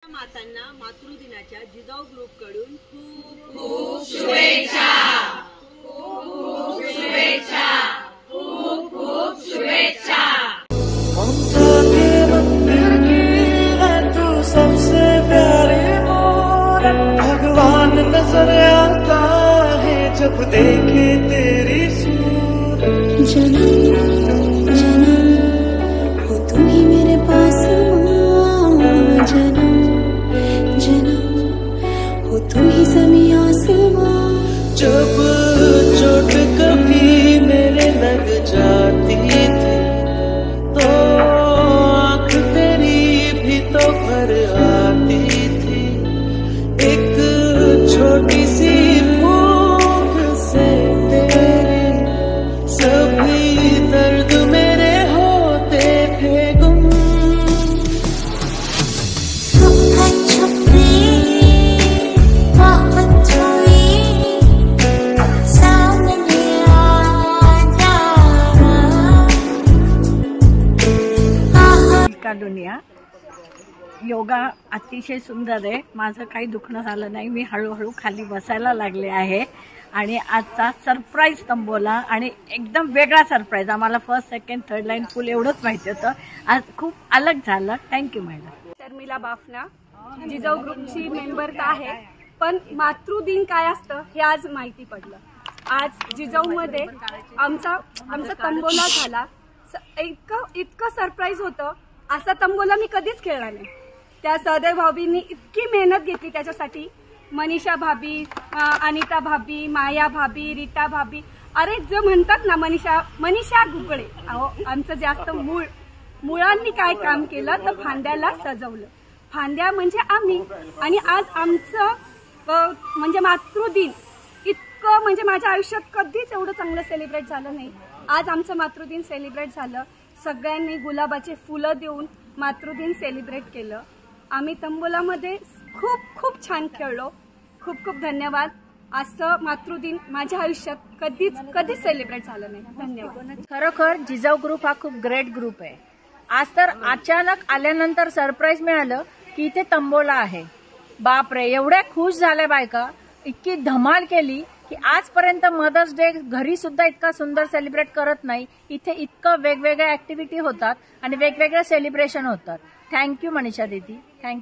मातांना मातृदिनाच्या जिजाऊ ग्रुप कडून खूप खूप शुभेच्छा, खूप शुभेच्छा, खूप शुभेच्छा। ममता के मंदिर की है तू सबसे प्यारी मोर, भगवान नजर आता है जब देखे तेरी सूरत। जन्म जन्म हो तू ही मेरे पास माँ, जन्म जन्म हो तू ही ज़मीं आसमां। जब चोट कभी मेरे लग जाती थी तो आँख तेरी भी तो भर आती थी। एक छोटी सी भूख से तेरे सभी दर्द मेरे होते थे गुम। दुनिया योगा अतिशय सुंदर आहे। माझं काही दुखणं झालं नाही, मी हळूहळू खाली बसायला लागले आहे। आणि आजचा सरप्राईज तंबोला आणि एकदम वेगळा सरप्राईज, आम्हाला first second third line full एवढंच माहिती होतं, आज खूप अलग झालं। Thank you madam. शर्मिला बाफना जिजाऊ ग्रुपची मेंबर आहे, पण मातृदिन काय असतं हे आज माहिती पडलं। आज जिजाऊमध्ये आमचा तंबोला झाला, इतकं सरप्राईज होतं। असा तंबोला मी कधीच खेळला नाही। त्या सहदेव भाभींनी इतकी मेहनत घेतली त्याच्यासाठी, मनीषा भाभी, अनिता भाभी, माया भाभी, रीता भाभी, अरे जो म्हणतात ना मनीषा गुगळे, अहो आमचं जास्त मुळांनी काय काम केलं तर फांद्याला सजवलं। फांद्या म्हणजे आम्ही, आणि आज आमचं म्हणजे मातृदिन इतकं म्हणजे माझ्या आयुष्यात कधीच एवढं चांगलं सेलिब्रेट झालं नाही। आज आमचं मातृदिन सेलिब्रेट झालं, सगळ्यांनी गुलाबाचे फुलं देऊन मातृदिन सेलिब्रेट केलं। आम्ही तंबोलामध्ये खूप खूप छान खेळलो, खूप खूप धन्यवाद। असं मातृदिन माझ्या आयुष्यात कधीच सेलिब्रेट झालं नाही। धन्यवाद। खरोखर जिजाऊ ग्रुप हा खूप ग्रेट ग्रुप आहे। आज तर अचानक आल्यानंतर सरप्राईज मिळालं की इथे तंबोला आहे। बापरे, एवढ्या खुश झाल्या बायका, इतकी धमाल केली की आजपर्यंत मदर्स डे घरी सुद्धा इतका सुंदर सेलिब्रेट करत नाही। इथे इतकं वेगवेगळ्या ऍक्टिव्हिटी होतात आणि वेगवेगळे सेलिब्रेशन होतात। थँक्यू मनीषा दीदी, थँक्यू।